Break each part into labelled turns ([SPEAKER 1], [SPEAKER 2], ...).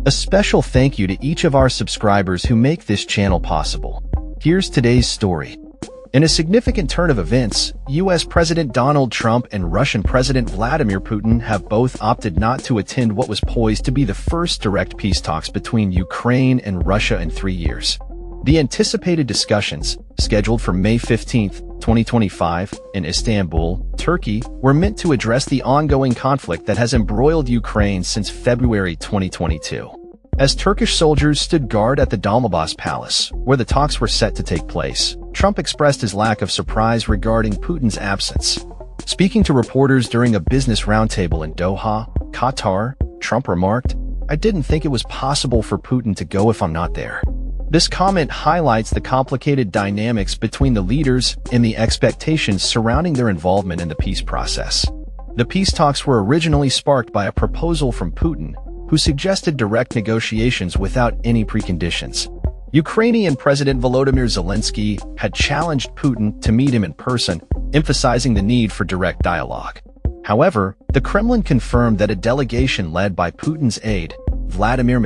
[SPEAKER 1] A special thank you to each of our subscribers who make this channel possible. Here's today's story. In a significant turn of events, U.S. President Donald Trump and Russian President Vladimir Putin have both opted not to attend what was poised to be the first direct peace talks between Ukraine and Russia in 3 years. The anticipated discussions, scheduled for May 15, 2025, in Istanbul, Turkey, were meant to address the ongoing conflict that has embroiled Ukraine since February 2022. As Turkish soldiers stood guard at the Dolmabahce Palace, where the talks were set to take place, Trump expressed his lack of surprise regarding Putin's absence. Speaking to reporters during a business roundtable in Doha, Qatar, Trump remarked, "I didn't think it was possible for Putin to go if I'm not there." This comment highlights the complicated dynamics between the leaders and the expectations surrounding their involvement in the peace process. The peace talks were originally sparked by a proposal from Putin, who suggested direct negotiations without any preconditions. Ukrainian President Volodymyr Zelensky had challenged Putin to meet him in person, emphasizing the need for direct dialogue. However, the Kremlin confirmed that a delegation led by Putin's aide, Vladimir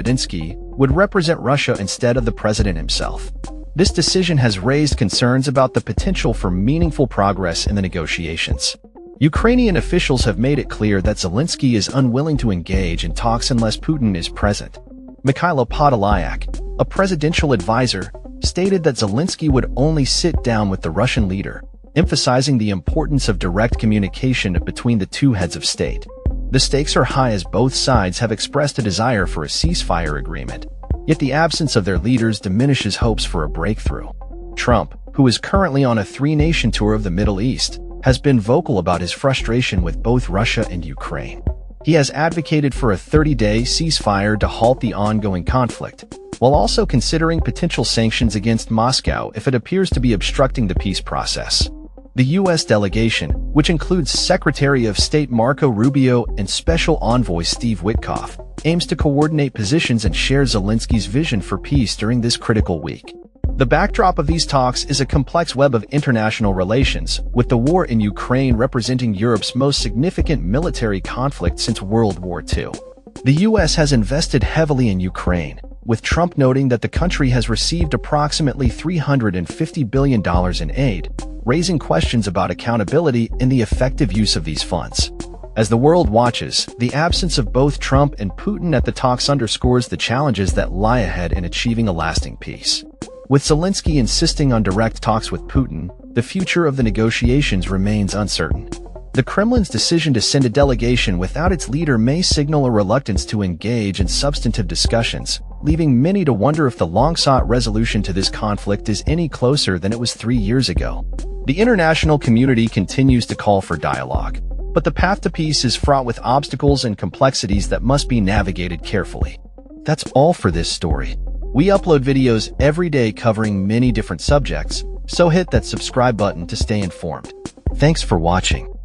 [SPEAKER 1] would represent Russia instead of the president himself. This decision has raised concerns about the potential for meaningful progress in the negotiations. Ukrainian officials have made it clear that Zelensky is unwilling to engage in talks unless Putin is present. Mikhailo Podolyak, a presidential advisor, stated that Zelensky would only sit down with the Russian leader, emphasizing the importance of direct communication between the two heads of state. The stakes are high as both sides have expressed a desire for a ceasefire agreement, yet the absence of their leaders diminishes hopes for a breakthrough. Trump, who is currently on a three-nation tour of the Middle East, has been vocal about his frustration with both Russia and Ukraine. He has advocated for a 30-day ceasefire to halt the ongoing conflict, while also considering potential sanctions against Moscow if it appears to be obstructing the peace process. The U.S. delegation, which includes Secretary of State Marco Rubio and Special Envoy Steve Witkoff, aims to coordinate positions and share Zelensky's vision for peace during this critical week. The backdrop of these talks is a complex web of international relations, with the war in Ukraine representing Europe's most significant military conflict since World War II. The U.S. has invested heavily in Ukraine, with Trump noting that the country has received approximately $350 billion in aid, raising questions about accountability and the effective use of these funds. As the world watches, the absence of both Trump and Putin at the talks underscores the challenges that lie ahead in achieving a lasting peace. With Zelensky insisting on direct talks with Putin, the future of the negotiations remains uncertain. The Kremlin's decision to send a delegation without its leader may signal a reluctance to engage in substantive discussions, leaving many to wonder if the long-sought resolution to this conflict is any closer than it was 3 years ago. The international community continues to call for dialogue, but the path to peace is fraught with obstacles and complexities that must be navigated carefully. That's all for this story. We upload videos every day covering many different subjects, so hit that subscribe button to stay informed. Thanks for watching.